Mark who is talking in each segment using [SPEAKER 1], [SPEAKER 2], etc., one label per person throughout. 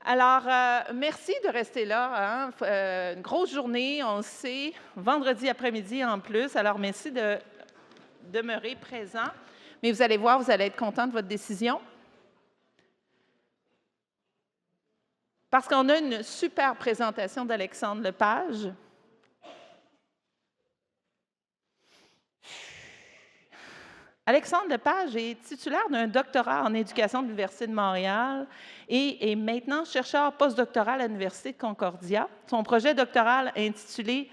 [SPEAKER 1] Alors, merci de rester là, hein. Une grosse journée, on le sait, vendredi après-midi en plus. Alors, merci de demeurer présent. Mais vous allez voir, vous allez être content de votre décision parce qu'on a une super présentation d'Alexandre Lepage. Alexandre Lepage est titulaire d'un doctorat en éducation de l'Université de Montréal et est maintenant chercheur postdoctoral à l'Université de Concordia. Son projet doctoral intitulé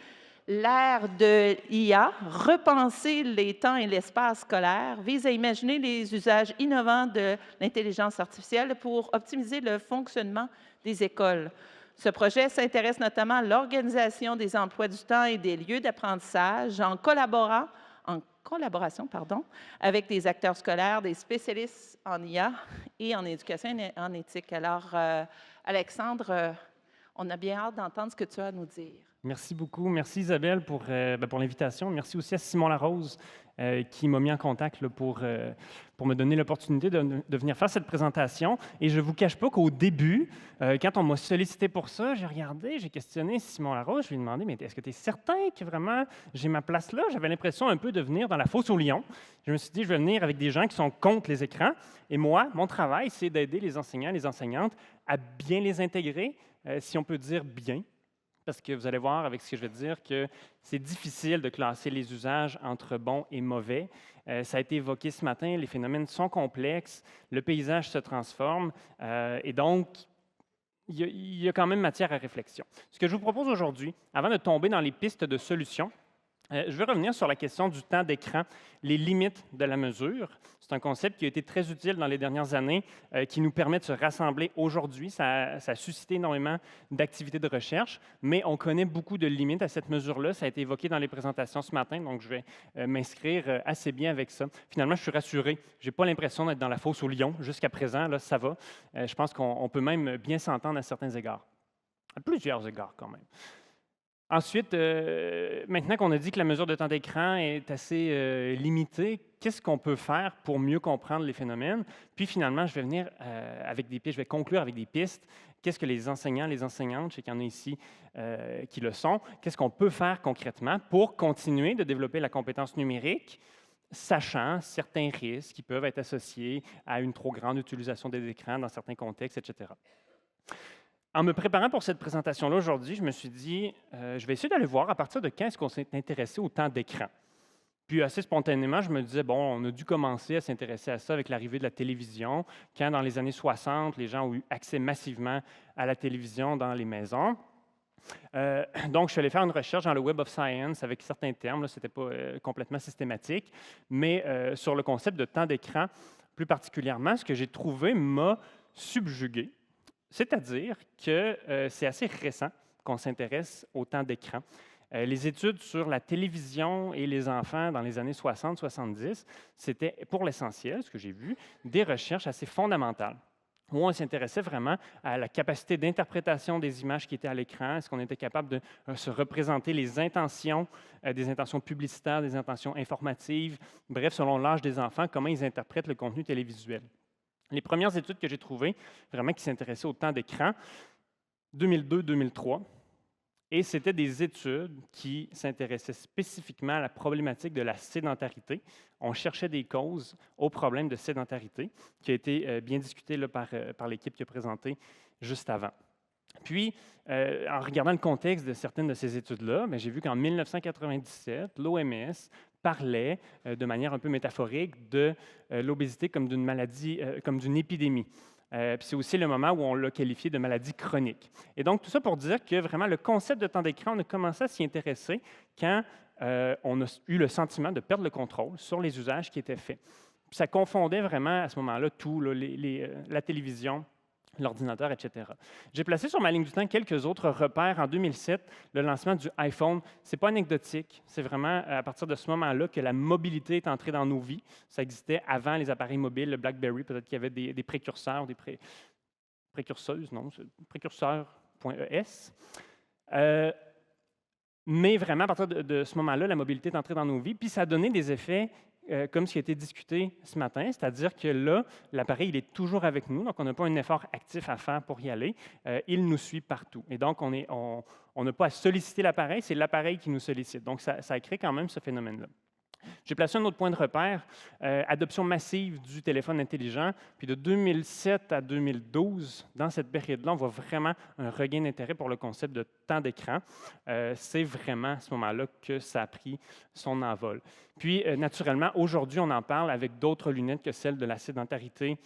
[SPEAKER 1] L'ère de l'IA, repenser les temps et l'espace scolaire, vise à imaginer les usages innovants de l'intelligence artificielle pour optimiser le fonctionnement des écoles. Ce projet s'intéresse notamment à l'organisation des emplois du temps et des lieux d'apprentissage en collaboration avec des acteurs scolaires, des spécialistes en IA et en éducation et en éthique. Alors, Alexandre, on a bien hâte d'entendre ce que tu as à nous dire.
[SPEAKER 2] Merci beaucoup. Merci Isabelle pour l'invitation. Merci aussi à Simon Larose qui m'a mis en contact là, pour me donner l'opportunité de venir faire cette présentation. Et je ne vous cache pas qu'au début, quand on m'a sollicité pour ça, j'ai regardé, j'ai questionné Simon Larose, je lui ai demandé, mais est-ce que tu es certain que vraiment j'ai ma place là? J'avais l'impression un peu de venir dans la fosse aux lions. Je me suis dit, je vais venir avec des gens qui sont contre les écrans. Et moi, mon travail, c'est d'aider les enseignants et les enseignantes à bien les intégrer, si on peut dire bien. Parce que vous allez voir avec ce que je vais dire que c'est difficile de classer les usages entre bons et mauvais. Ça a été évoqué ce matin, les phénomènes sont complexes, le paysage se transforme et donc il y a quand même matière à réflexion. Ce que je vous propose aujourd'hui, avant de tomber dans les pistes de solutions, je vais revenir sur la question du temps d'écran, les limites de la mesure. C'est un concept qui a été très utile dans les dernières années, qui nous permet de se rassembler aujourd'hui. Ça a suscité énormément d'activités de recherche, mais on connaît beaucoup de limites à cette mesure-là. Ça a été évoqué dans les présentations ce matin, donc je vais m'inscrire assez bien avec ça. Finalement, je suis rassuré. Je n'ai pas l'impression d'être dans la fosse aux lions jusqu'à présent. Là, ça va. Je pense qu'on peut même bien s'entendre à certains égards, à plusieurs égards quand même. Ensuite, maintenant qu'on a dit que la mesure de temps d'écran est assez limitée, qu'est-ce qu'on peut faire pour mieux comprendre les phénomènes? Puis finalement, je vais venir avec des pistes, je vais conclure avec des pistes. Qu'est-ce que les enseignants, les enseignantes, je sais qu'il y en a ici qui le sont, qu'est-ce qu'on peut faire concrètement pour continuer de développer la compétence numérique, sachant certains risques qui peuvent être associés à une trop grande utilisation des écrans dans certains contextes, etc. En me préparant pour cette présentation-là aujourd'hui, je me suis dit, je vais essayer d'aller voir à partir de quand est-ce qu'on s'est intéressé au temps d'écran. Puis assez spontanément, je me disais, bon, on a dû commencer à s'intéresser à ça avec l'arrivée de la télévision, quand dans les années 60, les gens ont eu accès massivement à la télévision dans les maisons. Donc, je suis allé faire une recherche dans le Web of Science avec certains termes, ce n'était pas complètement systématique, mais sur le concept de temps d'écran, plus particulièrement, ce que j'ai trouvé m'a subjugué. C'est-à-dire que c'est assez récent qu'on s'intéresse au temps d'écran. Les études sur la télévision et les enfants dans les années 60-70, c'était pour l'essentiel, ce que j'ai vu, des recherches assez fondamentales, où on s'intéressait vraiment à la capacité d'interprétation des images qui étaient à l'écran, est-ce qu'on était capable de se représenter les intentions, des intentions publicitaires, des intentions informatives, bref, selon l'âge des enfants, comment ils interprètent le contenu télévisuel. Les premières études que j'ai trouvées, vraiment qui s'intéressaient au temps d'écran, 2002-2003, et c'était des études qui s'intéressaient spécifiquement à la problématique de la sédentarité. On cherchait des causes au problème de sédentarité, qui a été bien discuté là, par l'équipe qui a présenté juste avant. Puis, en regardant le contexte de certaines de ces études-là, j'ai vu qu'en 1997, l'OMS parlait de manière un peu métaphorique de l'obésité comme d'une maladie, comme d'une épidémie. Puis c'est aussi le moment où on l'a qualifié de maladie chronique. Et donc, tout ça pour dire que vraiment, le concept de temps d'écran, on a commencé à s'y intéresser quand on a eu le sentiment de perdre le contrôle sur les usages qui étaient faits. Puis ça confondait vraiment à ce moment-là tout, là, la télévision, l'ordinateur, etc. J'ai placé sur ma ligne du temps quelques autres repères. En 2007, le lancement du iPhone, ce n'est pas anecdotique. C'est vraiment à partir de ce moment-là que la mobilité est entrée dans nos vies. Ça existait avant les appareils mobiles, le BlackBerry, peut-être qu'il y avait des précurseurs, précurseuses, non, précurseurs.es. Mais vraiment, à partir de ce moment-là, la mobilité est entrée dans nos vies, puis ça a donné des effets comme ce qui a été discuté ce matin, c'est-à-dire que là, l'appareil, il est toujours avec nous, donc on n'a pas un effort actif à faire pour y aller. Il nous suit partout. Et donc, on n'a pas à solliciter l'appareil, c'est l'appareil qui nous sollicite. Donc, ça crée quand même ce phénomène-là. J'ai placé un autre point de repère, adoption massive du téléphone intelligent. Puis de 2007 à 2012, dans cette période-là, on voit vraiment un regain d'intérêt pour le concept de temps d'écran. C'est vraiment à ce moment-là que ça a pris son envol. Puis, naturellement, aujourd'hui, on en parle avec d'autres lunettes que celles de la sédentarité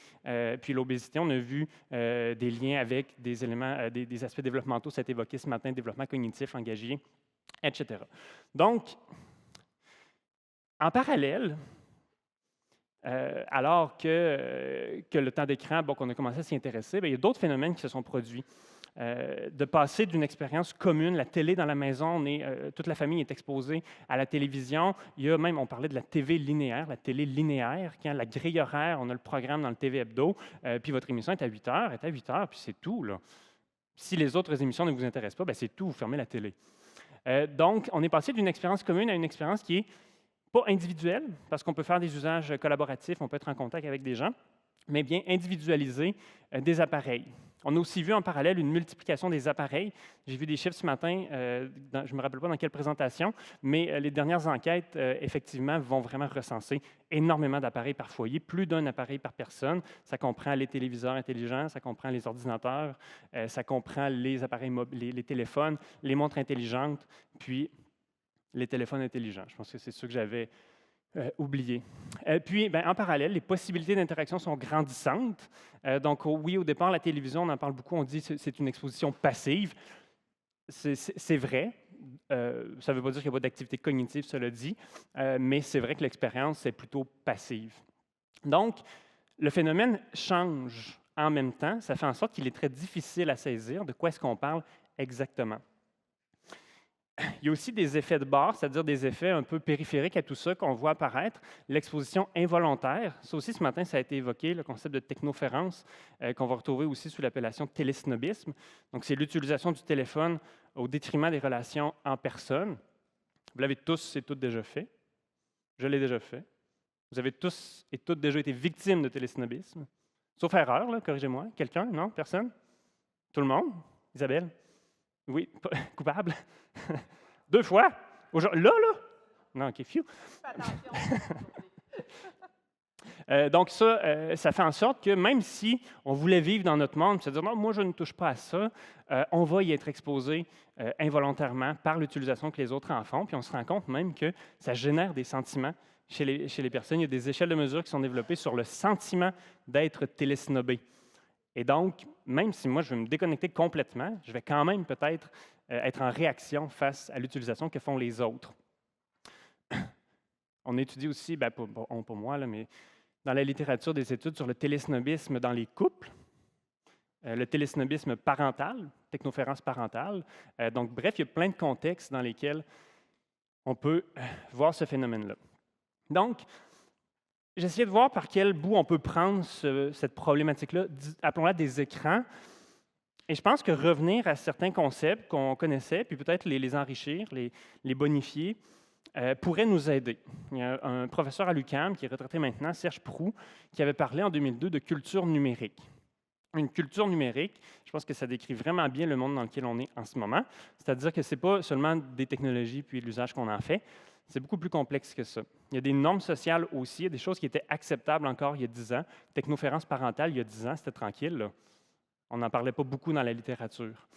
[SPEAKER 2] puis l'obésité. On a vu des liens avec des éléments, des aspects développementaux, ça a été évoqué ce matin, développement cognitif engagé, etc. Donc, en parallèle, alors que le temps d'écran, bon, qu'on a commencé à s'y intéresser, bien, il y a d'autres phénomènes qui se sont produits. De passer d'une expérience commune, la télé dans la maison, toute la famille est exposée à la télévision. Il y a même, on parlait de la TV linéaire, la télé linéaire, quand la grille horaire, on a le programme dans le TV Hebdo, puis votre émission est à 8 heures, puis c'est tout, là. Si les autres émissions ne vous intéressent pas, bien, c'est tout, vous fermez la télé. Donc, on est passé d'une expérience commune à une expérience qui est pas individuel, parce qu'on peut faire des usages collaboratifs, on peut être en contact avec des gens, mais bien individualiser des appareils. On a aussi vu en parallèle une multiplication des appareils. J'ai vu des chiffres ce matin, je ne me rappelle pas dans quelle présentation, mais les dernières enquêtes, effectivement, vont vraiment recenser énormément d'appareils par foyer, plus d'un appareil par personne. Ça comprend les téléviseurs intelligents, ça comprend les ordinateurs, ça comprend les appareils mobiles, les téléphones, les montres intelligentes, puis les téléphones intelligents. Je pense que c'est ce que j'avais oublié. Puis, bien, en parallèle, les possibilités d'interaction sont grandissantes. Donc, oui, au départ, la télévision, on en parle beaucoup, on dit que c'est une exposition passive. C'est vrai. Ça ne veut pas dire qu'il n'y a pas d'activité cognitive, cela dit, mais c'est vrai que l'expérience est plutôt passive. Donc, le phénomène change en même temps. Ça fait en sorte qu'il est très difficile à saisir de quoi est-ce qu'on parle exactement. Il y a aussi des effets de bord, c'est-à-dire des effets un peu périphériques à tout ça qu'on voit apparaître. L'exposition involontaire, ça aussi ce matin, ça a été évoqué, le concept de technoférence, qu'on va retrouver aussi sous l'appellation télésnobisme. Donc, c'est l'utilisation du téléphone au détriment des relations en personne. Vous l'avez tous et toutes déjà fait. Je l'ai déjà fait. Vous avez tous et toutes déjà été victimes de télésnobisme. Sauf erreur, là, corrigez-moi. Quelqu'un? Non? Personne? Tout le monde? Isabelle? Oui, coupable? 2 fois? Là? Non, OK, phew. Donc ça fait en sorte que même si on voulait vivre dans notre monde, se dire « Non, moi, je ne touche pas à ça », on va y être exposé involontairement par l'utilisation que les autres en font, puis on se rend compte même que ça génère des sentiments chez les personnes. Il y a des échelles de mesure qui sont développées sur le sentiment d'être télésnobé. Et donc, même si moi, je vais me déconnecter complètement, je vais quand même peut-être être en réaction face à l'utilisation que font les autres. On étudie aussi, bien, pas moi, là, mais dans la littérature, des études sur le télésnobisme dans les couples, le télésnobisme parental, technoférence parentale. Donc, bref, il y a plein de contextes dans lesquels on peut voir ce phénomène-là. Donc, j'essayais de voir par quel bout on peut prendre cette problématique-là, appelons-la des écrans. Et je pense que revenir à certains concepts qu'on connaissait, puis peut-être les enrichir, les bonifier, pourrait nous aider. Il y a un professeur à l'UQAM, qui est retraité maintenant, Serge Proulx, qui avait parlé en 2002 de culture numérique. Une culture numérique, je pense que ça décrit vraiment bien le monde dans lequel on est en ce moment. C'est-à-dire que ce n'est pas seulement des technologies puis l'usage qu'on en fait, c'est beaucoup plus complexe que ça. Il y a des normes sociales aussi, il y a des choses qui étaient acceptables encore il y a 10 ans. Technoférence parentale, il y a 10 ans, c'était tranquille, là. On n'en parlait pas beaucoup dans la littérature.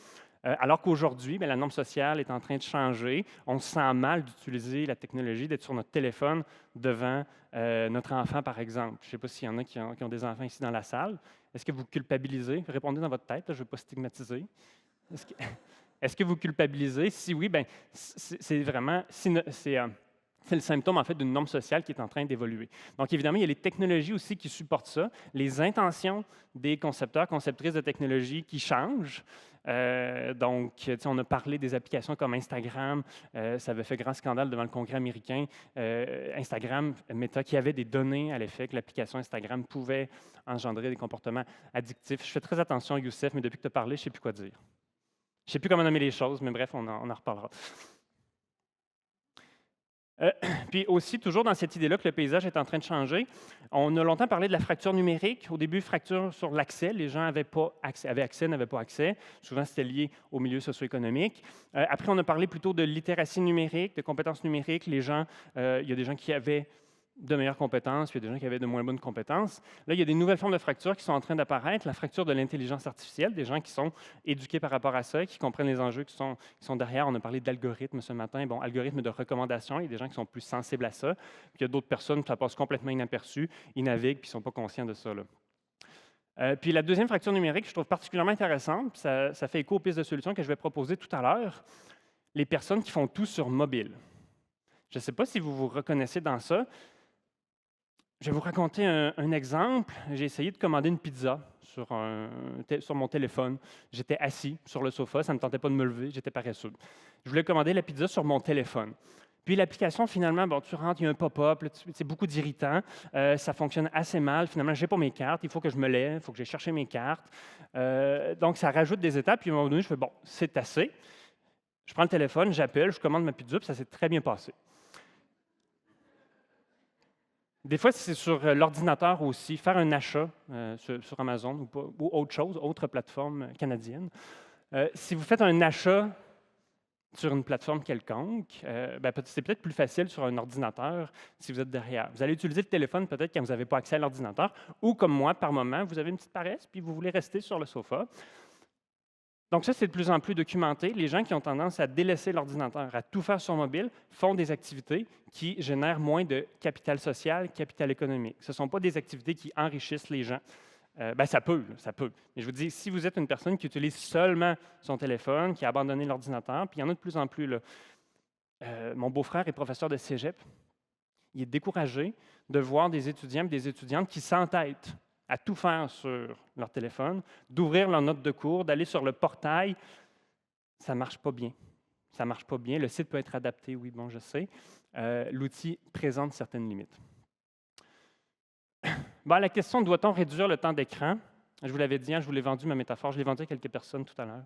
[SPEAKER 2] Alors qu'aujourd'hui, la norme sociale est en train de changer. On se sent mal d'utiliser la technologie, d'être sur notre téléphone devant notre enfant, par exemple. Je ne sais pas s'il y en a qui ont des enfants ici dans la salle. Est-ce que vous culpabilisez? Répondez dans votre tête, là, je ne veux pas stigmatiser. Est-ce que vous culpabilisez? Si oui, bien, c'est vraiment... C'est le symptôme, en fait, d'une norme sociale qui est en train d'évoluer. Donc, évidemment, il y a les technologies aussi qui supportent ça, les intentions des concepteurs, conceptrices de technologies qui changent. Donc, on a parlé des applications comme Instagram. Ça avait fait grand scandale devant le Congrès américain. Instagram, Meta, qui avait des données à l'effet que l'application Instagram pouvait engendrer des comportements addictifs. Je fais très attention, Youssef, mais depuis que tu as parlé, je ne sais plus quoi dire. Je ne sais plus comment nommer les choses, mais bref, on en reparlera. Puis aussi, toujours dans cette idée-là que le paysage est en train de changer, on a longtemps parlé de la fracture numérique. Au début, fracture sur l'accès. Les gens avaient accès, n'avaient pas accès. Souvent, c'était lié au milieu socio-économique. Après, on a parlé plutôt de littératie numérique, de compétences numériques. Il y a des gens qui avaient de meilleures compétences, puis il y a des gens qui avaient de moins bonnes compétences. Là, il y a des nouvelles formes de fractures qui sont en train d'apparaître. La fracture de l'intelligence artificielle, des gens qui sont éduqués par rapport à ça, qui comprennent les enjeux qui sont derrière. On a parlé d'algorithmes ce matin. Bon, algorithmes de recommandation, il y a des gens qui sont plus sensibles à ça. Puis il y a d'autres personnes, ça passe complètement inaperçu, ils naviguent, puis ils ne sont pas conscients de ça, là. Puis la deuxième fracture numérique, je trouve particulièrement intéressante, puis ça fait écho aux pistes de solutions que je vais proposer tout à l'heure, les personnes qui font tout sur mobile. Je ne sais pas si vous vous reconnaissez dans ça. Je vais vous raconter un exemple. J'ai essayé de commander une pizza sur mon téléphone. J'étais assis sur le sofa, ça ne me tentait pas de me lever, j'étais paresseux. Je voulais commander la pizza sur mon téléphone. Puis l'application, finalement, bon, tu rentres, il y a un pop-up, c'est beaucoup d'irritants, ça fonctionne assez mal. Finalement, je n'ai pas mes cartes, il faut que je me lève, il faut que j'aille chercher mes cartes. Donc, ça rajoute des étapes, puis à un moment donné, je fais, bon, c'est assez. Je prends le téléphone, j'appelle, je commande ma pizza, puis ça s'est très bien passé. Des fois, c'est sur l'ordinateur aussi, faire un achat sur Amazon ou autre chose, autre plateforme canadienne. Si vous faites un achat sur une plateforme quelconque, c'est peut-être plus facile sur un ordinateur si vous êtes derrière. Vous allez utiliser le téléphone peut-être quand vous n'avez pas accès à l'ordinateur, ou comme moi, par moment, vous avez une petite paresse, puis vous voulez rester sur le sofa. Donc ça, c'est de plus en plus documenté. Les gens qui ont tendance à délaisser l'ordinateur, à tout faire sur mobile, font des activités qui génèrent moins de capital social, capital économique. Ce ne sont pas des activités qui enrichissent les gens. Ça peut. Mais je vous dis, si vous êtes une personne qui utilise seulement son téléphone, qui a abandonné l'ordinateur, puis il y en a de plus en plus, là. Mon beau-frère est professeur de cégep. Il est découragé de voir des étudiants et des étudiantes qui s'entêtent à tout faire sur leur téléphone, d'ouvrir leur note de cours, d'aller sur le portail. Ça ne marche pas bien. Ça ne marche pas bien. Le site peut être adapté, oui, bon, je sais. L'outil présente certaines limites. Bon, la question, doit-on réduire le temps d'écran? Je vous l'avais dit, je vous l'ai vendu ma métaphore, je l'ai vendu à quelques personnes tout à l'heure.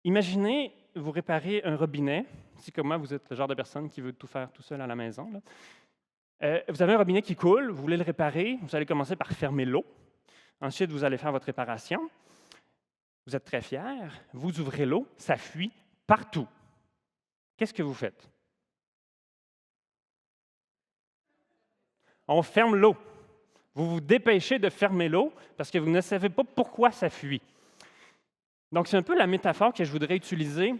[SPEAKER 2] Imaginez, vous réparez un robinet. Si comme moi, vous êtes le genre de personne qui veut tout faire tout seul à la maison, là. Vous avez un robinet qui coule, vous voulez le réparer, vous allez commencer par fermer l'eau. Ensuite, vous allez faire votre réparation. Vous êtes très fier, vous ouvrez l'eau, ça fuit partout. Qu'est-ce que vous faites? On ferme l'eau. Vous vous dépêchez de fermer l'eau parce que vous ne savez pas pourquoi ça fuit. Donc, c'est un peu la métaphore que je voudrais utiliser.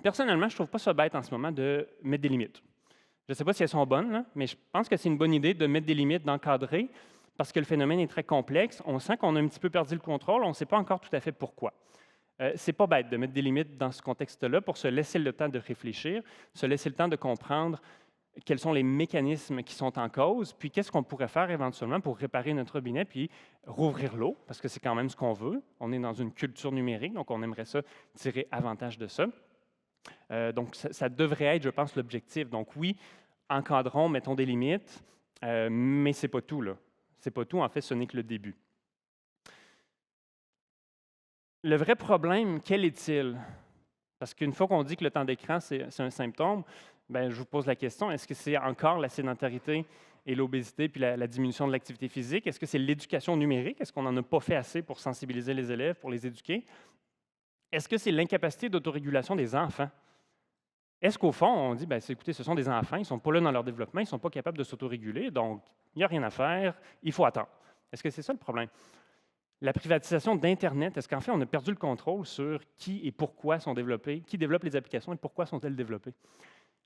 [SPEAKER 2] Personnellement, je ne trouve pas ça bête en ce moment de mettre des limites. Je ne sais pas si elles sont bonnes, là, mais je pense que c'est une bonne idée de mettre des limites, d'encadrer, parce que le phénomène est très complexe. On sent qu'on a un petit peu perdu le contrôle, on ne sait pas encore tout à fait pourquoi. Ce n'est pas bête de mettre des limites dans ce contexte-là pour se laisser le temps de réfléchir, se laisser le temps de comprendre quels sont les mécanismes qui sont en cause, puis qu'est-ce qu'on pourrait faire éventuellement pour réparer notre robinet, puis rouvrir l'eau, parce que c'est quand même ce qu'on veut. On est dans une culture numérique, donc on aimerait ça tirer avantage de ça. Donc, ça devrait être, je pense, l'objectif. Donc, oui, encadrons, mettons des limites, mais ce n'est pas tout, là. Ce n'est pas tout, en fait, ce n'est que le début. Le vrai problème, quel est-il? Parce qu'une fois qu'on dit que le temps d'écran, c'est un symptôme, je vous pose la question, est-ce que c'est encore la sédentarité et l'obésité, puis la diminution de l'activité physique? Est-ce que c'est l'éducation numérique? Est-ce qu'on n'en a pas fait assez pour sensibiliser les élèves, pour les éduquer? Est-ce que c'est l'incapacité d'autorégulation des enfants? Est-ce qu'au fond, on dit, écoutez, ce sont des enfants, ils ne sont pas là dans leur développement, ils ne sont pas capables de s'autoréguler, donc il n'y a rien à faire, il faut attendre. Est-ce que c'est ça le problème? La privatisation d'Internet, est-ce qu'en fait, on a perdu le contrôle sur qui et pourquoi sont développées, qui développe les applications et pourquoi sont-elles développées?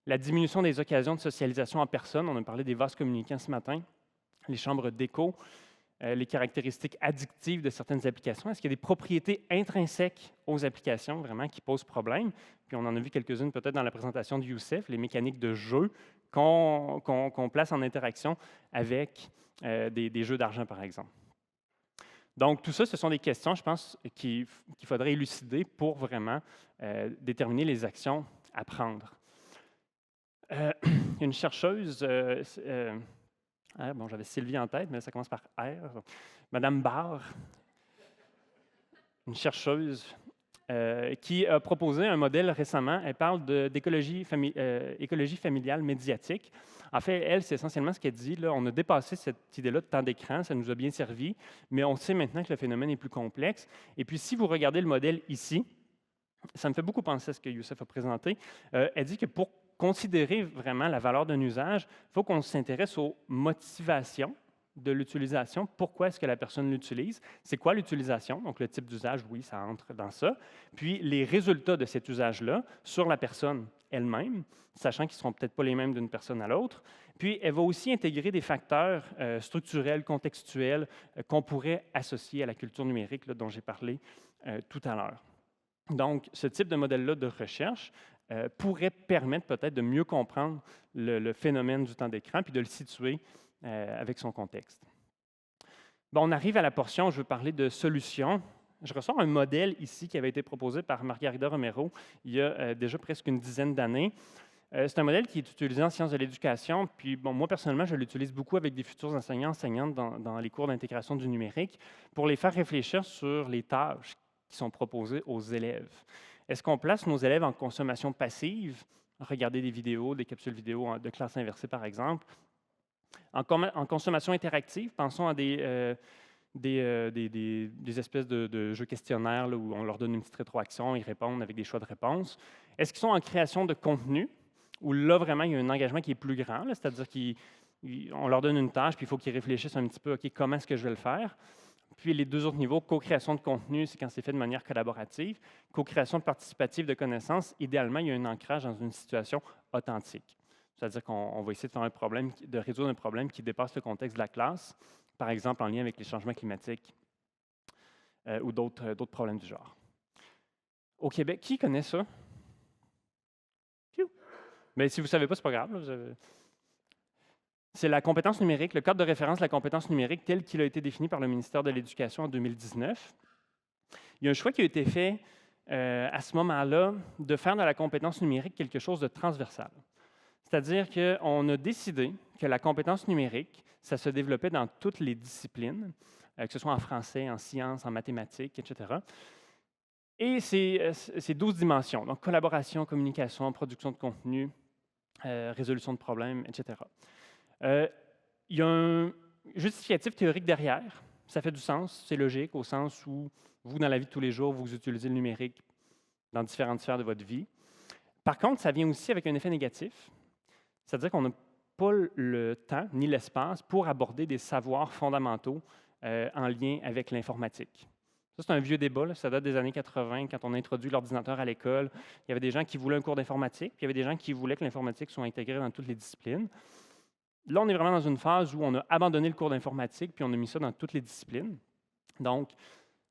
[SPEAKER 2] La diminution des occasions de socialisation en personne, on a parlé des vases communicants ce matin, les chambres d'écho, les caractéristiques addictives de certaines applications. Est-ce qu'il y a des propriétés intrinsèques aux applications vraiment qui posent problème? Puis on en a vu quelques-unes peut-être dans la présentation de Youssef, les mécaniques de jeu qu'on place en interaction avec des jeux d'argent, par exemple. Donc, tout ça, ce sont des questions, je pense, qu'il faudrait élucider pour vraiment déterminer les actions à prendre. Une chercheuse, j'avais Sylvie en tête, mais ça commence par R, Madame Barr, une chercheuse qui a proposé un modèle récemment. Elle parle d'écologie écologie familiale médiatique. En fait, elle, c'est essentiellement ce qu'elle dit. Là, on a dépassé cette idée-là de temps d'écran, ça nous a bien servi, mais on sait maintenant que le phénomène est plus complexe. Et puis, si vous regardez le modèle ici, ça me fait beaucoup penser à ce que Youssef a présenté. Elle dit que pour considérer vraiment la valeur d'un usage, il faut qu'on s'intéresse aux motivations de l'utilisation. Pourquoi est-ce que la personne l'utilise? C'est quoi l'utilisation? Donc, le type d'usage, oui, ça entre dans ça. Puis, les résultats de cet usage-là sur la personne elle-même, sachant qu'ils ne seront peut-être pas les mêmes d'une personne à l'autre. Puis, elle va aussi intégrer des facteurs structurels, contextuels, qu'on pourrait associer à la culture numérique là, dont j'ai parlé tout à l'heure. Donc, ce type de modèle-là de recherche pourrait permettre peut-être de mieux comprendre le phénomène du temps d'écran puis de le situer avec son contexte. Bon, on arrive à la portion où je veux parler de solutions. Je ressors un modèle ici qui avait été proposé par Margarida Romero il y a déjà presque une dizaine d'années. C'est un modèle qui est utilisé en sciences de l'éducation. Puis, bon, moi, personnellement, je l'utilise beaucoup avec des futurs enseignants, enseignantes dans les cours d'intégration du numérique pour les faire réfléchir sur les tâches qui sont proposées aux élèves. Est-ce qu'on place nos élèves en consommation passive, regarder des vidéos, des capsules vidéo de classe inversée, par exemple, en consommation interactive? Pensons à des espèces de jeux questionnaires là, où on leur donne une petite rétroaction, ils répondent avec des choix de réponse. Est-ce qu'ils sont en création de contenu, où là, vraiment, il y a un engagement qui est plus grand, c'est-à-dire qu'on leur donne une tâche, puis il faut qu'ils réfléchissent un petit peu, OK, comment est-ce que je vais le faire? Puis les deux autres niveaux, co-création de contenu, c'est quand c'est fait de manière collaborative. Co-création participative de connaissances, idéalement, il y a un ancrage dans une situation authentique. C'est-à-dire qu'on va essayer de faire un problème, de résoudre un problème qui dépasse le contexte de la classe, par exemple en lien avec les changements climatiques ou d'autres problèmes du genre. Au Québec, qui connaît ça? Mais si vous ne savez pas, ce n'est pas grave. C'est la compétence numérique, le cadre de référence de la compétence numérique tel qu'il a été défini par le ministère de l'Éducation en 2019. Il y a un choix qui a été fait à ce moment-là de faire de la compétence numérique quelque chose de transversal. C'est-à-dire qu'on a décidé que la compétence numérique, ça se développait dans toutes les disciplines, que ce soit en français, en sciences, en mathématiques, etc. Et c'est 12 dimensions, donc collaboration, communication, production de contenu, résolution de problèmes, etc. Il y a un justificatif théorique derrière. Ça fait du sens, c'est logique, au sens où vous, dans la vie de tous les jours, vous utilisez le numérique dans différentes sphères de votre vie. Par contre, ça vient aussi avec un effet négatif, c'est-à-dire qu'on n'a pas le temps ni l'espace pour aborder des savoirs fondamentaux en lien avec l'informatique. Ça, c'est un vieux débat, là. Ça date des années 80, quand on a introduit l'ordinateur à l'école. Il y avait des gens qui voulaient un cours d'informatique, puis il y avait des gens qui voulaient que l'informatique soit intégrée dans toutes les disciplines. Là, on est vraiment dans une phase où on a abandonné le cours d'informatique, puis on a mis ça dans toutes les disciplines. Donc,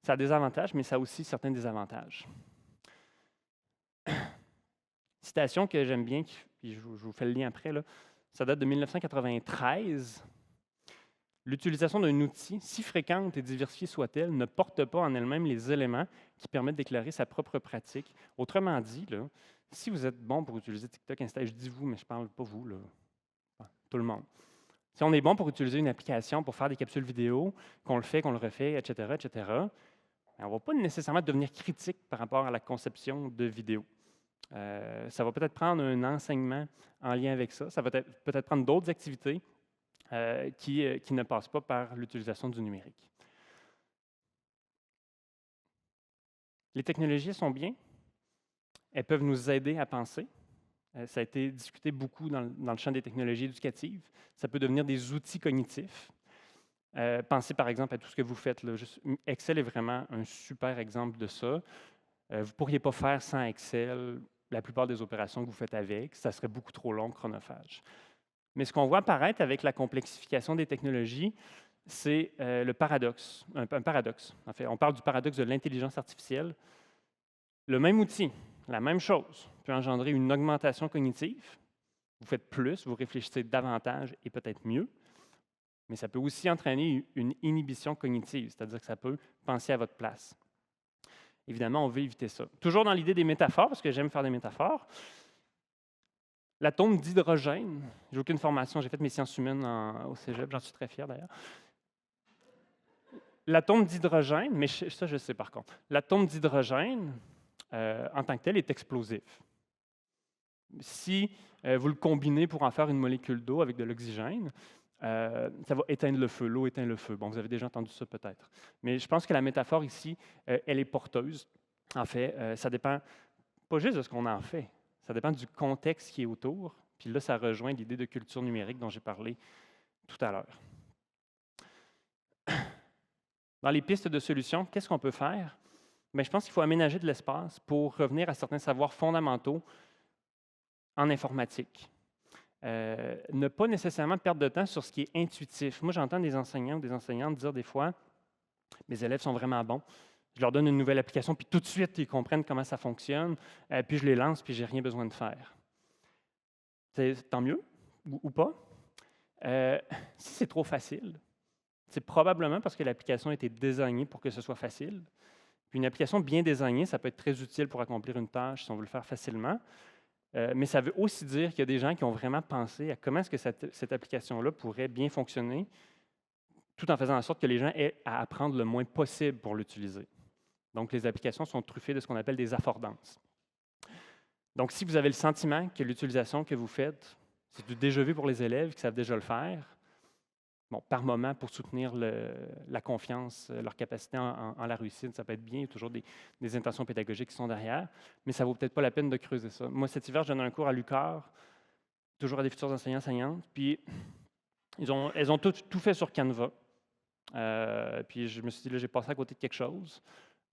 [SPEAKER 2] ça a des avantages, mais ça a aussi certains désavantages. Citation que j'aime bien, puis je vous fais le lien après, là. Ça date de 1993. L'utilisation d'un outil, si fréquente et diversifiée soit-elle, ne porte pas en elle-même les éléments qui permettent d'éclairer sa propre pratique. Autrement dit, là, si vous êtes bon pour utiliser TikTok, Insta, je dis vous, mais je ne parle pas vous, là. Tout le monde. Si on est bon pour utiliser une application pour faire des capsules vidéo, qu'on le fait, qu'on le refait, etc., on ne va pas nécessairement devenir critique par rapport à la conception de vidéos. Ça va peut-être prendre un enseignement en lien avec ça. Ça va peut-être prendre d'autres activités qui ne passent pas par l'utilisation du numérique. Les technologies sont bien. Elles peuvent nous aider à penser. Ça a été discuté beaucoup dans le champ des technologies éducatives. Ça peut devenir des outils cognitifs. Pensez par exemple à tout ce que vous faites. Là. Excel est vraiment un super exemple de ça. Vous ne pourriez pas faire sans Excel la plupart des opérations que vous faites avec. Ça serait beaucoup trop long, chronophage. Mais ce qu'on voit apparaître avec la complexification des technologies, c'est le paradoxe, un paradoxe. En fait, on parle du paradoxe de l'intelligence artificielle. Le même outil, la même chose, peut engendrer une augmentation cognitive. Vous faites plus, vous réfléchissez davantage et peut-être mieux. Mais ça peut aussi entraîner une inhibition cognitive, c'est-à-dire que ça peut penser à votre place. Évidemment, on veut éviter ça. Toujours dans l'idée des métaphores, parce que j'aime faire des métaphores. L'atome d'hydrogène, j'ai aucune formation, j'ai fait mes sciences humaines au cégep, j'en suis très fier d'ailleurs. L'atome d'hydrogène, mais ça je sais par contre, l'atome d'hydrogène en tant que tel, est explosif. Si vous le combinez pour en faire une molécule d'eau avec de l'oxygène, ça va éteindre le feu, l'eau éteint le feu. Bon, vous avez déjà entendu ça peut-être. Mais je pense que la métaphore ici, elle est porteuse. En fait, ça dépend pas juste de ce qu'on en fait, ça dépend du contexte qui est autour. Puis là, ça rejoint l'idée de culture numérique dont j'ai parlé tout à l'heure. Dans les pistes de solutions, qu'est-ce qu'on peut faire? Bien, je pense qu'il faut aménager de l'espace pour revenir à certains savoirs fondamentaux en informatique. Ne pas nécessairement perdre de temps sur ce qui est intuitif. Moi, j'entends des enseignants ou des enseignantes dire des fois, mes élèves sont vraiment bons, je leur donne une nouvelle application, puis tout de suite, ils comprennent comment ça fonctionne, puis je les lance, puis j'ai rien besoin de faire. C'est tant mieux, ou pas. Si c'est trop facile, c'est probablement parce que l'application a été désignée pour que ce soit facile. Puis une application bien désignée, ça peut être très utile pour accomplir une tâche si on veut le faire facilement. Mais ça veut aussi dire qu'il y a des gens qui ont vraiment pensé à comment est-ce que cette application-là pourrait bien fonctionner, tout en faisant en sorte que les gens aient à apprendre le moins possible pour l'utiliser. Donc, les applications sont truffées de ce qu'on appelle des affordances. Donc, si vous avez le sentiment que l'utilisation que vous faites, c'est du déjà vu pour les élèves qui savent déjà le faire, bon, par moment, pour soutenir la confiance, leur capacité en la réussite, ça peut être bien, il y a toujours des intentions pédagogiques qui sont derrière, mais ça ne vaut peut-être pas la peine de creuser ça. Moi, cet hiver, je donne un cours à l'UQAR, toujours à des futurs enseignants-enseignantes, puis elles ont tout fait sur Canva. Puis je me suis dit, là, j'ai passé à côté de quelque chose,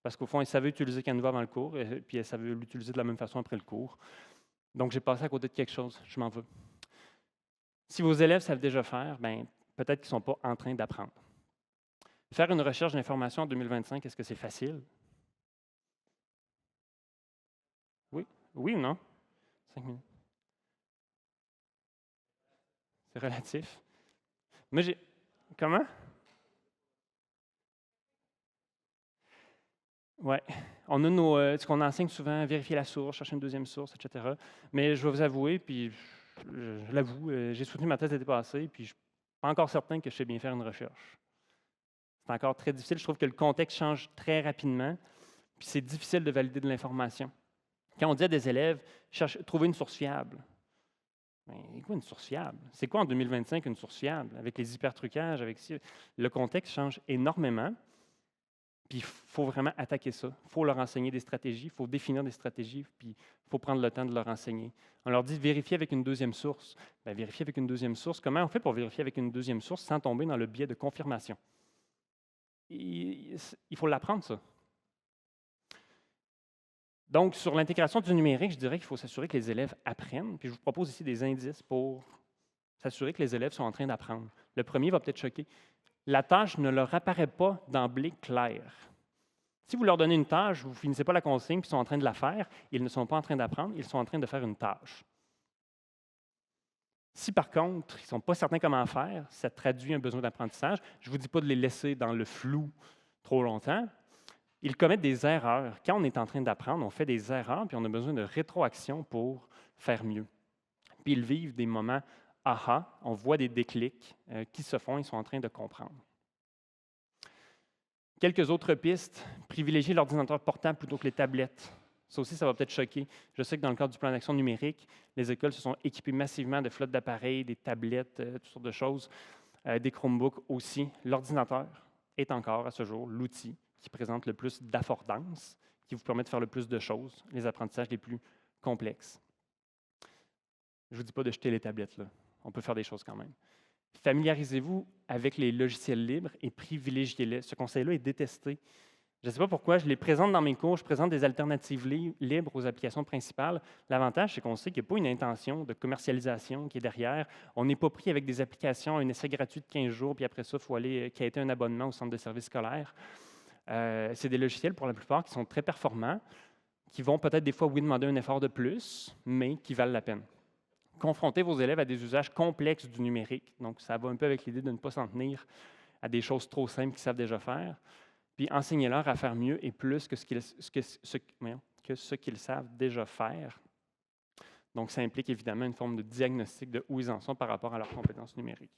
[SPEAKER 2] parce qu'au fond, elles savaient utiliser Canva avant le cours, et puis elles savaient l'utiliser de la même façon après le cours. Donc, j'ai passé à côté de quelque chose, je m'en veux. Si vos élèves savent déjà faire, bien, peut-être qu'ils ne sont pas en train d'apprendre. Faire une recherche d'information en 2025, est-ce que c'est facile? Oui? Oui ou non? 5 minutes. C'est relatif. Mais j'ai... Comment? Oui. On a ce qu'on enseigne souvent, vérifier la source, chercher une deuxième source, etc. Mais je vais vous avouer, puis je l'avoue, j'ai soutenu ma thèse l'été passé, puis je ne suis pas encore certain que je sais bien faire une recherche. C'est encore très difficile. Je trouve que le contexte change très rapidement, puis c'est difficile de valider de l'information. Quand on dit à des élèves, trouvez une source fiable. Mais quoi une source fiable? C'est quoi en 2025 une source fiable? Avec les hypertrucages, le contexte change énormément. Puis il faut vraiment attaquer ça. Il faut leur enseigner des stratégies, il faut définir des stratégies, puis il faut prendre le temps de leur enseigner. On leur dit vérifier avec une deuxième source. Bien, vérifier avec une deuxième source, comment on fait pour vérifier avec une deuxième source sans tomber dans le biais de confirmation? Il faut l'apprendre, ça. Donc, sur l'intégration du numérique, je dirais qu'il faut s'assurer que les élèves apprennent. Puis je vous propose ici des indices pour s'assurer que les élèves sont en train d'apprendre. Le premier va peut-être choquer. La tâche ne leur apparaît pas d'emblée claire. Si vous leur donnez une tâche, vous ne finissez pas la consigne, puis ils sont en train de la faire, ils ne sont pas en train d'apprendre, ils sont en train de faire une tâche. Si par contre, ils ne sont pas certains comment faire, ça traduit un besoin d'apprentissage. Je ne vous dis pas de les laisser dans le flou trop longtemps. Ils commettent des erreurs. Quand on est en train d'apprendre, on fait des erreurs, puis on a besoin de rétroaction pour faire mieux. Puis ils vivent des moments aha, on voit des déclics qui se font, ils sont en train de comprendre. Quelques autres pistes, privilégier l'ordinateur portable plutôt que les tablettes. Ça aussi, ça va peut-être choquer. Je sais que dans le cadre du plan d'action numérique, les écoles se sont équipées massivement de flottes d'appareils, des tablettes, toutes sortes de choses, des Chromebooks aussi. L'ordinateur est encore, à ce jour, l'outil qui présente le plus d'affordance, qui vous permet de faire le plus de choses, les apprentissages les plus complexes. Je ne vous dis pas de jeter les tablettes, là. On peut faire des choses quand même. Familiarisez-vous avec les logiciels libres et privilégiez-les. Ce conseil-là est détesté. Je ne sais pas pourquoi, je les présente dans mes cours, je présente des alternatives libres aux applications principales. L'avantage, c'est qu'on sait qu'il n'y a pas une intention de commercialisation qui est derrière. On n'est pas pris avec des applications, un essai gratuit de 15 jours, puis après ça, il faut aller quêter un abonnement au centre de services scolaires. C'est des logiciels, pour la plupart, qui sont très performants, qui vont peut-être des fois, oui, demander un effort de plus, mais qui valent la peine. Confrontez vos élèves à des usages complexes du numérique. Donc, ça va un peu avec l'idée de ne pas s'en tenir à des choses trop simples qu'ils savent déjà faire. Puis, enseignez-leur à faire mieux et plus que ce qu'ils savent déjà faire. Donc, ça implique évidemment une forme de diagnostic de où ils en sont par rapport à leurs compétences numériques.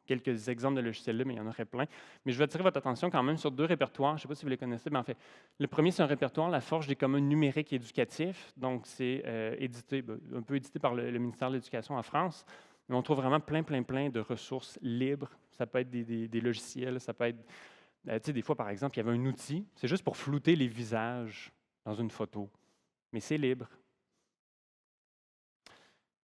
[SPEAKER 2] quelques exemples de logiciels libres, mais il y en aurait plein. Mais je vais attirer votre attention quand même sur 2 répertoires. Je ne sais pas si vous les connaissez, mais en fait, le premier, c'est un répertoire, La Forge des communs numériques et éducatifs. Donc, c'est un peu édité par le ministère de l'Éducation en France. Mais on trouve vraiment plein de ressources libres. Ça peut être des logiciels, ça peut être... tu sais, des fois, par exemple, il y avait un outil, c'est juste pour flouter les visages dans une photo. Mais c'est libre.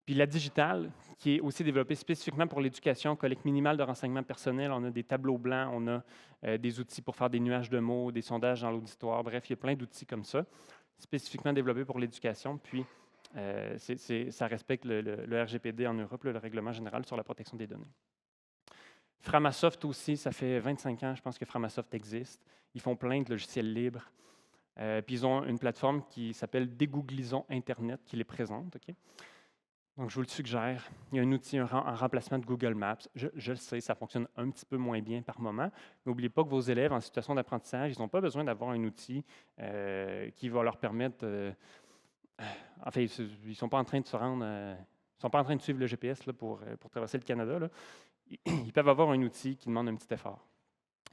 [SPEAKER 2] Puis la digitale, qui est aussi développée spécifiquement pour l'éducation, collecte minimale de renseignements personnels. On a des tableaux blancs, on a des outils pour faire des nuages de mots, des sondages dans l'auditoire. Bref, il y a plein d'outils comme ça, spécifiquement développés pour l'éducation. Puis, ça respecte le RGPD en Europe, le Règlement général sur la protection des données. Framasoft aussi, ça fait 25 ans, je pense que Framasoft existe. Ils font plein de logiciels libres. Puis ils ont une plateforme qui s'appelle Dégooglisons Internet qui les présente. Okay? Donc, je vous le suggère. Il y a un outil en remplacement de Google Maps. Je le sais, ça fonctionne un petit peu moins bien par moment. Mais n'oubliez pas que vos élèves en situation d'apprentissage, ils n'ont pas besoin d'avoir un outil qui va leur permettre... en fait, ils ne sont pas en train de se rendre... ils ne sont pas en train de suivre le GPS là, pour traverser le Canada. Là. Ils peuvent avoir un outil qui demande un petit effort.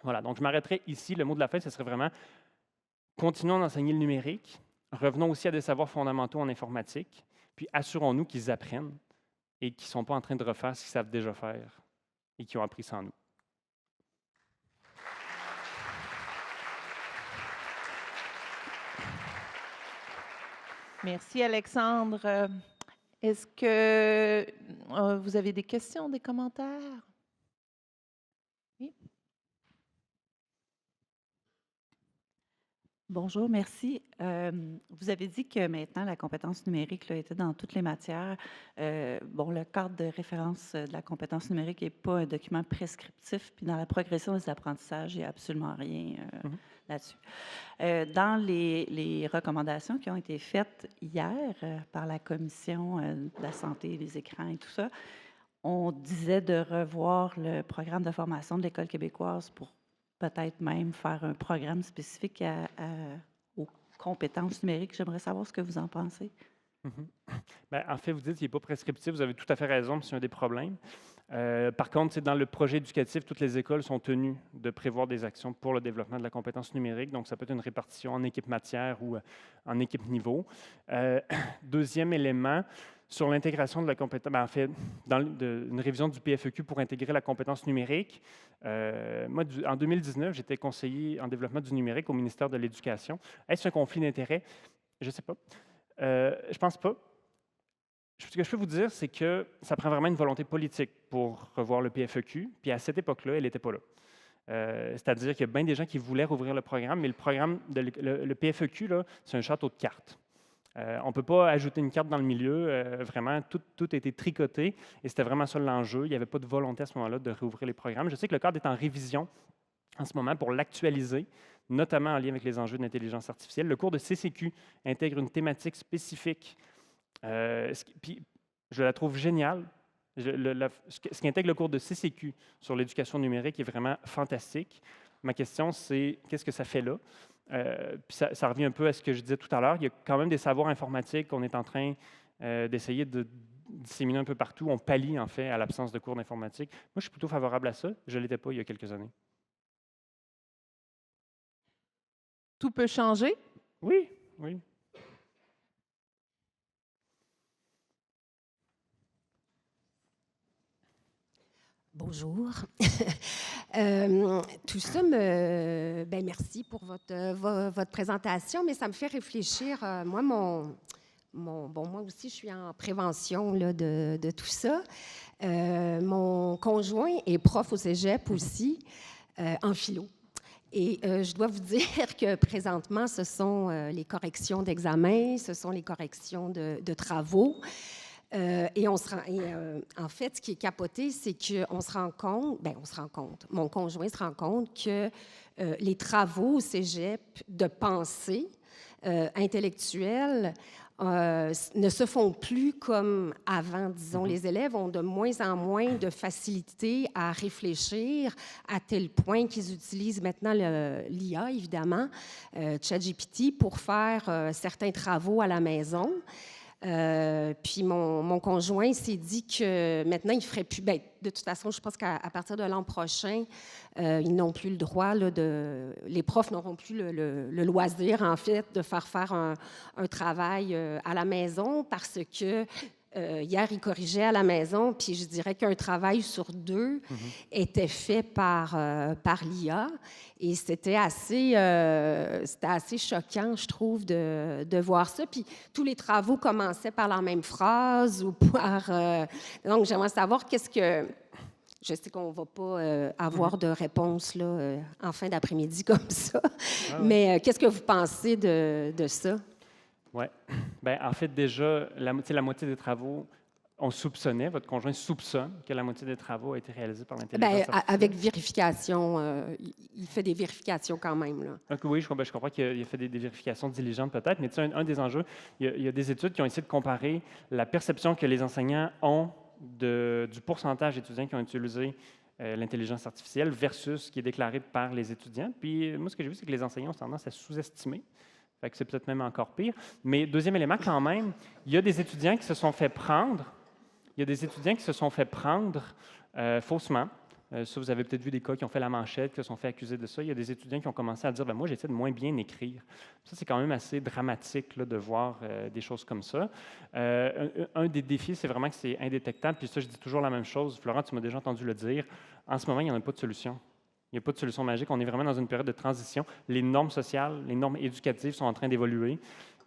[SPEAKER 2] Voilà, donc je m'arrêterai ici. Le mot de la fin, ce serait vraiment continuons d'enseigner le numérique. Revenons aussi à des savoirs fondamentaux en informatique. Puis assurons-nous qu'ils apprennent et qu'ils ne sont pas en train de refaire ce qu'ils savent déjà faire et qu'ils ont appris sans nous.
[SPEAKER 1] Merci, Alexandre. Est-ce que vous avez des questions, des commentaires? Oui.
[SPEAKER 3] Bonjour, merci. Vous avez dit que maintenant, la compétence numérique là, était dans toutes les matières. Le cadre de référence de la compétence numérique n'est pas un document prescriptif, puis dans la progression des apprentissages, il n'y a absolument rien là-dessus. Dans les recommandations qui ont été faites hier par la Commission de la santé, des écrans et tout ça, on disait de revoir le programme de formation de l'École québécoise pour peut-être même faire un programme spécifique aux compétences numériques. J'aimerais savoir ce que vous en pensez.
[SPEAKER 2] Bien, en fait, vous dites qu'il n'est pas prescriptif. Vous avez tout à fait raison, c'est un des problèmes. Par contre, dans le projet éducatif, toutes les écoles sont tenues de prévoir des actions pour le développement de la compétence numérique. Donc, ça peut être une répartition en équipe matière ou en équipe niveau. Deuxième élément, sur l'intégration de la compétence, en fait, dans une révision du PFEQ pour intégrer la compétence numérique, moi, en 2019, j'étais conseiller en développement du numérique au ministère de l'Éducation. Est-ce un conflit d'intérêts? Je ne sais pas. Je ne pense pas. Ce que je peux vous dire, c'est que ça prend vraiment une volonté politique pour revoir le PFEQ, puis à cette époque-là, elle n'était pas là. C'est-à-dire qu'il y a bien des gens qui voulaient rouvrir le programme, mais le programme, le PFEQ, c'est un château de cartes. On ne peut pas ajouter une carte dans le milieu. Vraiment, tout a été tricoté et c'était vraiment ça l'enjeu. Il n'y avait pas de volonté à ce moment-là de rouvrir les programmes. Je sais que le cadre est en révision en ce moment pour l'actualiser, notamment en lien avec les enjeux de l'intelligence artificielle. Le cours de CCQ intègre une thématique spécifique. Puis, je la trouve géniale. Ce qui intègre le cours de CCQ sur l'éducation numérique est vraiment fantastique. Ma question, c'est qu'est-ce que ça fait là? Puis ça revient un peu à ce que je disais tout à l'heure. Il y a quand même des savoirs informatiques qu'on est en train d'essayer de disséminer un peu partout. On pallie, en fait, à l'absence de cours d'informatique. Moi, je suis plutôt favorable à ça. Je ne l'étais pas il y a quelques années.
[SPEAKER 1] Tout peut changer?
[SPEAKER 2] Oui, oui.
[SPEAKER 4] Bonjour. Tout ça merci pour votre présentation, mais ça me fait réfléchir. Moi aussi, je suis en prévention là, de tout ça. Mon conjoint est prof au cégep aussi, en philo. Et je dois vous dire que présentement, ce sont les corrections d'examen, ce sont les corrections de travaux. En fait, ce qui est capoté, c'est qu'on se rend compte, mon conjoint se rend compte que les travaux au cégep de pensée intellectuelle ne se font plus comme avant, disons. Les élèves ont de moins en moins de facilité à réfléchir à tel point qu'ils utilisent maintenant l'IA, évidemment, ChatGPT, pour faire certains travaux à la maison. Puis mon conjoint s'est dit que maintenant, il ferait plus. Bien, de toute façon, je pense qu'à partir de l'an prochain, ils n'ont plus le droit, les profs n'auront plus le loisir, en fait, de faire un travail à la maison parce que hier, il corrigeait à la maison, puis je dirais qu'un travail sur 2 était fait par l'IA. Et c'était assez choquant, je trouve, de voir ça. Puis tous les travaux commençaient par la même phrase ou par... Donc, j'aimerais savoir qu'est-ce que... Je sais qu'on ne va pas avoir de réponse là, en fin d'après-midi comme ça, mais qu'est-ce que vous pensez de ça?
[SPEAKER 2] Oui. Bien, en fait, déjà, la moitié des travaux, on soupçonnait, votre conjoint soupçonne que la moitié des travaux a été réalisés par l'intelligence artificielle.
[SPEAKER 4] Avec vérification, il fait des vérifications quand même. Là.
[SPEAKER 2] Donc, oui, je comprends qu'il a fait des vérifications diligentes peut-être, mais un des enjeux, il y a des études qui ont essayé de comparer la perception que les enseignants ont du pourcentage d'étudiants qui ont utilisé l'intelligence artificielle versus ce qui est déclaré par les étudiants. Puis, moi, ce que j'ai vu, c'est que les enseignants ont tendance à sous-estimer. Fait que c'est peut-être même encore pire. Mais deuxième élément, quand même, il y a des étudiants qui se sont fait prendre. Faussement. Ça, vous avez peut-être vu des cas qui ont fait la manchette, qui se sont fait accuser de ça. Il y a des étudiants qui ont commencé à dire « moi, j'essaie de moins bien écrire ». Ça, c'est quand même assez dramatique là, de voir des choses comme ça. Un des défis, c'est vraiment que c'est indétectable. Puis ça, je dis toujours la même chose. Florent, tu m'as déjà entendu le dire. En ce moment, il n'y en a pas de solution. Il n'y a pas de solution magique. On est vraiment dans une période de transition. Les normes sociales, les normes éducatives sont en train d'évoluer.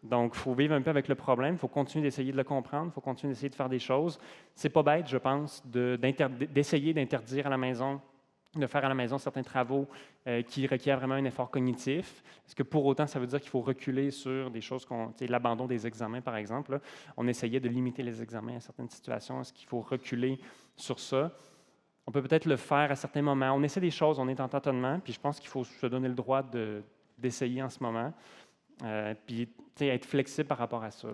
[SPEAKER 2] Donc, il faut vivre un peu avec le problème. Il faut continuer d'essayer de le comprendre. Il faut continuer d'essayer de faire des choses. C'est pas bête, je pense, d'essayer d'interdire à la maison, de faire à la maison certains travaux qui requièrent vraiment un effort cognitif. Est-ce que pour autant, ça veut dire qu'il faut reculer sur des choses l'abandon des examens, par exemple? Là, on essayait de limiter les examens à certaines situations. Est-ce qu'il faut reculer sur ça? On peut peut-être le faire à certains moments. On essaie des choses, on est en tâtonnement, puis je pense qu'il faut se donner le droit d'essayer en ce moment, puis être flexible par rapport à ça.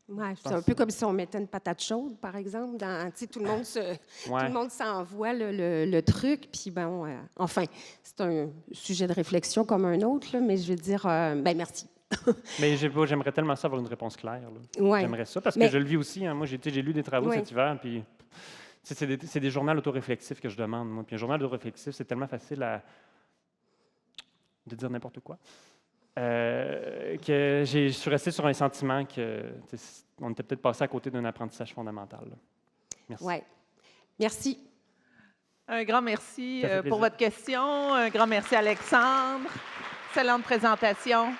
[SPEAKER 4] Ouais, c'est un peu comme si on mettait une patate chaude, par exemple. Tout le monde s'envoie le truc, puis bon, enfin, c'est un sujet de réflexion comme un autre, là, mais je veux dire, merci.
[SPEAKER 2] Mais j'aimerais tellement ça avoir une réponse claire.
[SPEAKER 4] Ouais.
[SPEAKER 2] J'aimerais ça, parce que je le vis aussi. Hein. Moi, j'ai lu des travaux cet hiver, puis... C'est des journaux autoréflexifs que je demande, moi. Puis un journal autoréflexif, c'est tellement facile de dire n'importe quoi que je suis resté sur un sentiment qu'on était peut-être passé à côté d'un apprentissage fondamental. Là. Merci.
[SPEAKER 4] Oui. Merci.
[SPEAKER 1] Un grand merci pour votre question. Un grand merci, Alexandre. Excellente présentation.